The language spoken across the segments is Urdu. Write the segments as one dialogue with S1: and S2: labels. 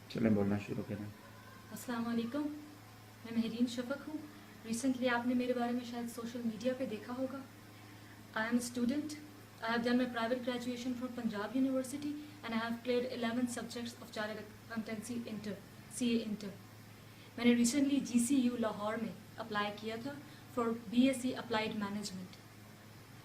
S1: چلیں بولنا شروع کریں.
S2: السلام علیکم، میں مہرین شفق ہوں. ریسنٹلی آپ نے میرے بارے میں شاید سوشل میڈیا پہ دیکھا ہوگا. I am a student. I have done my private graduation from Punjab University and I have cleared 11 subjects of chartered accountancy inter CA inter. میں نے ریسنٹلی GCU لاہور میں اپلائی کیا تھا فار BSc اپلائیڈ مینجمنٹ،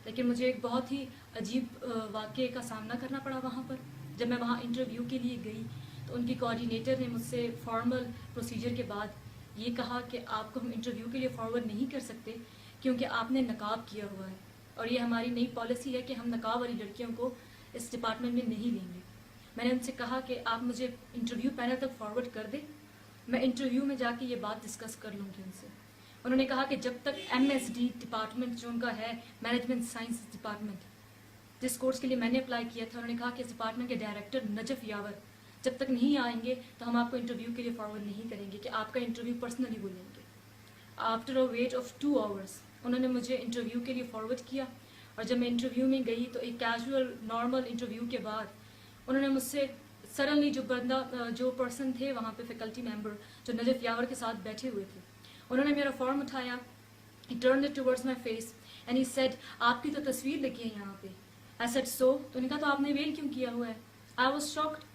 S2: لیکن مجھے ایک بہت ہی عجیب واقعے کا سامنا کرنا پڑا وہاں پر. جب میں وہاں انٹرویو کے لیے گئی تو ان کی کوآرڈینیٹر نے مجھ سے فارمل پروسیجر کے بعد یہ کہا کہ آپ کو ہم انٹرویو کے لیے فارورڈ نہیں کر سکتے کیونکہ آپ نے نقاب کیا ہوا ہے، اور یہ ہماری نئی پالیسی ہے کہ ہم نقاب والی لڑکیوں کو اس ڈپارٹمنٹ میں نہیں لیں گے. میں نے ان سے کہا کہ آپ مجھے انٹرویو پینل تک فارورڈ کر دیں، میں انٹرویو میں جا کے یہ بات ڈسکس کر لوں گی ان سے. انہوں نے کہا کہ جب تک MSD ڈپارٹمنٹ جو ان کا ہے مینجمنٹ سائنس ڈپارٹمنٹ، جس کورس کے لیے میں نے اپلائی کیا تھا، انہوں نے کہا کہ اس ڈپارٹمنٹ کے ڈائریکٹر نجف یاور جب تک نہیں آئیں گے تو ہم آپ کو انٹرویو کے لیے فارورڈ نہیں کریں گے، کہ آپ کا انٹرویو پرسنلی وہ لیں گے. After a weight of 2 hours انہوں نے مجھے انٹرویو کے لیے فارورڈ کیا، اور جب میں انٹرویو میں گئی تو ایک کیجول نارمل انٹرویو کے بعد انہوں نے مجھ سے سڈنلی جو پرسن تھے وہاں پہ فیکلٹی ممبر جو نجف یاور کے ساتھ بیٹھے ہوئے تھے، انہوں نے میرا فارم اٹھایا. He turned it towards my face and he said, آپ کی تو تصویر لگی ہے یہاں پہ. I said so. تو انہوں نے کہا تو آپ نے ویل کیوں کیا ہوا ہے؟ I was shocked.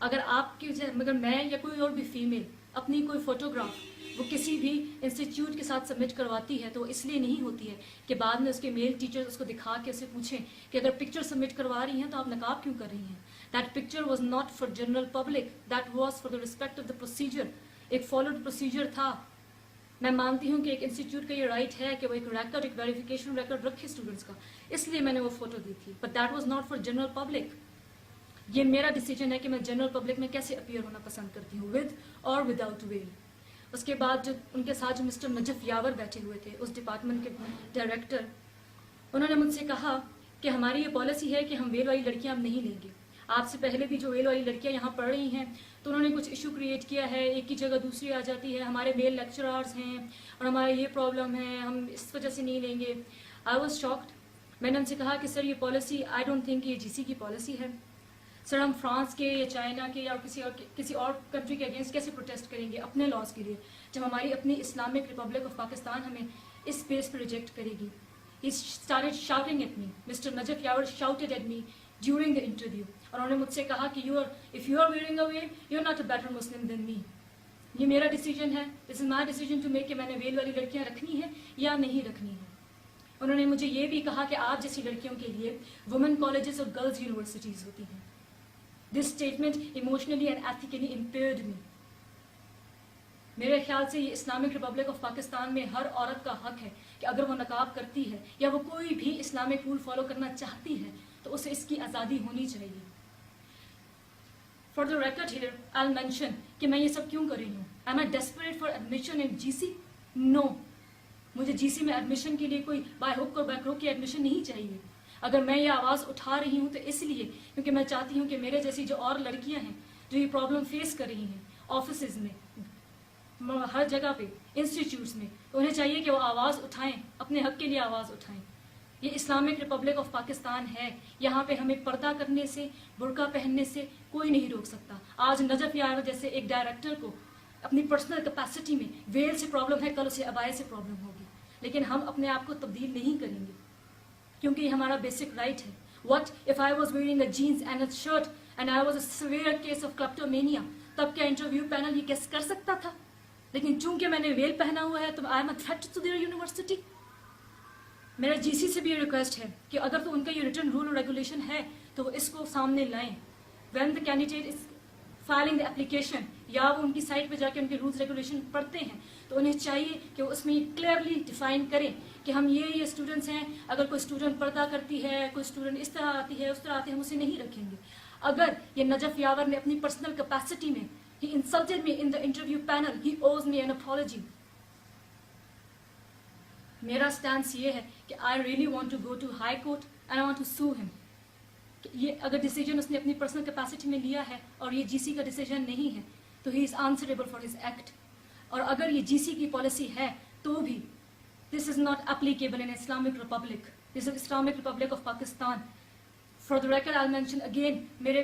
S2: اگر آپ کی مگر میں یا کوئی اور بھی فیمیل اپنی کوئی فوٹوگراف وہ کسی بھی انسٹیٹیوٹ کے ساتھ سبمٹ کرواتی ہے تو اس لیے نہیں ہوتی ہے کہ بعد میں اس کے میل ٹیچر اس کو دکھا کے اسے پوچھیں کہ اگر پکچر سبمٹ کروا رہی ہیں تو آپ نقاب کیوں کر رہی ہیں. That picture was not for general public, that was for the respect of the procedure. ایک فالوڈ پروسیجر تھا. میں مانتی ہوں کہ ایک انسٹیٹیوٹ کا یہ رائٹ ہے کہ وہ ایک ریکارڈ، ایک ویریفیکیشن ریکارڈ رکھے اسٹوڈنٹس کا، اس لیے میں نے وہ فوٹو دی تھی. But that was not for general public. یہ میرا ڈیسیجن ہے کہ میں جنرل پبلک میں کیسے اپیئر ہونا پسند کرتی ہوں، ود اور وداؤٹ ویل. اس کے بعد جو ان کے ساتھ جو مسٹر نجف یاور بیٹھے ہوئے تھے اس ڈپارٹمنٹ کے ڈائریکٹر، انہوں نے مجھ سے کہا کہ ہماری یہ پالیسی ہے کہ ہم ویل والی لڑکیاں ہم نہیں لیں گے. آپ سے پہلے بھی جو ویل والی لڑکیاں یہاں پڑھ رہی ہیں تو انہوں نے کچھ ایشو کریٹ کیا ہے، ایک کی جگہ دوسری آ جاتی ہے، ہمارے میل لیکچرارز ہیں اور ہمارا یہ پرابلم ہے، ہم اس وجہ سے نہیں لیں گے. I was shocked. میں نے ان سے کہا کہ سر یہ پالیسی آئی ڈونٹ تھنک یہ GC کی پالیسی ہے. سر ہم فرانس کے یا چائنا کے یا کسی اور کنٹری کے اگینسٹ کیسے پروٹیسٹ کریں گے اپنے لاس کے لیے جب ہماری اپنی اسلامک ریپبلک آف پاکستان ہمیں اس بیس پہ ریجیکٹ کرے گی. He started shouting at me. Mr. Najaf Yawar shouted at me during the interview. اور انہوں نے مجھ سے کہا کہ if you are wearing a veil, you're not a better Muslim than me. یہ میرا ڈیسیجن ہے. This is my decision to make کہ میں نے ویل والی لڑکیاں رکھنی ہیں یا نہیں رکھنی ہیں. انہوں نے مجھے یہ بھی کہا کہ آپ جیسی لڑکیوں کے لیے وومن کالجز اور گرلز یونیورسٹیز ہوتی ہیں. This statement emotionally and ethically impaired me. میرے خیال سے یہ اسلامک ریپبلک آف پاکستان میں ہر عورت کا حق ہے کہ اگر وہ نقاب کرتی ہے یا وہ کوئی بھی اسلامک رول فالو کرنا چاہتی ہے تو اسے اس کی آزادی ہونی چاہیے. For the record here I will mention کہ میں یہ سب کیوں کر رہی ہوں. Am I desperate for admission in GC؟ No. مجھے GC میں ایڈمیشن کے لیے کوئی بائی ہک اور بائی کروک کی ایڈمیشن نہیں چاہیے. اگر میں یہ آواز اٹھا رہی ہوں تو اس لیے کیونکہ میں چاہتی ہوں کہ میرے جیسی جو اور لڑکیاں ہیں جو یہ پرابلم فیس کر رہی ہیں آفیسز میں، ہر جگہ پہ، انسٹیٹیوٹس میں، تو انہیں چاہیے کہ وہ آواز اٹھائیں، اپنے حق کے لیے آواز اٹھائیں. یہ اسلامک ریپبلک آف پاکستان ہے. یہاں پہ ہمیں پردہ کرنے سے، برقع پہننے سے کوئی نہیں روک سکتا. آج نجف یاور جیسے ایک ڈائریکٹر کو اپنی پرسنل کیپیسٹی میں ویل سے پرابلم ہے، کل اسے عبایا سے پرابلم ہوگی، لیکن ہم اپنے آپ کو تبدیل نہیں کریں گے کیونکہ یہ ہمارا بیسک رائٹ ہے. What if I was wearing a jeans and a shirt and I was a severe case of kleptomania؟ تب کیا انٹرویو پینل یہ کیس کر سکتا تھا؟ لیکن چونکہ میں نے ویل پہنا ہوا ہے تو I am a threat to their university. میرا GC سے بھی یہ ریکویسٹ ہے کہ اگر تو ان کا یہ ریٹن رول اور ریگولیشن ہے تو وہ اس کو سامنے لائیں. When the candidate is filing the application یا وہ ان کی سائٹ پہ جا کے ان کے رولز ریگولیشن پڑھتے ہیں تو انہیں چاہیے کہ وہ اس میں کلیئرلی ڈیفائن کریں کہ ہم یہ اسٹوڈنٹس ہیں. اگر کوئی اسٹوڈنٹ پردہ کرتی ہے، کوئی اسٹوڈنٹ اس طرح آتی ہے، اس طرح آتی ہے، ہم اسے نہیں رکھیں گے. اگر یہ نجف یاور نے اپنی پرسنل کیپیسٹی میں he insulted me in the interview panel, he owes me an apology. میرا سٹانس یہ ہے کہ I really want to go to high court and I want to sue him. یہ اگر ڈیسیجن اس نے اپنی پرسنل کیپیسٹی میں لیا ہے اور یہ GC کا ڈیسیجن نہیں ہے تو he is answerable for his act. اور اگر یہ GC کی پالیسی ہے تو بھی this is not applicable in Islamic Republic. This is Islamic Republic of Pakistan. For the record I'll mention again, میرے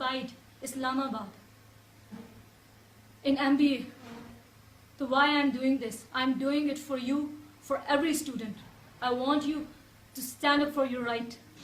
S2: PIDE, Islamabad, in MBA. So why I am doing this? I am doing it for you, for every student. I want you to stand up for your right.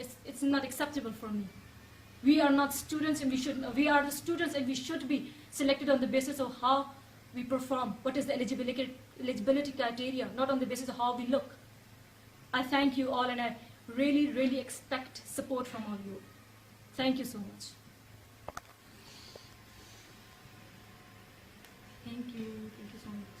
S2: it's not acceptable for me. We are not students and we are the students and we should be selected on the basis of how we perform, what is the eligibility criteria, not on the basis of how we look. I thank you all and I really expect support from all you. Thank you so much. Thank you so much.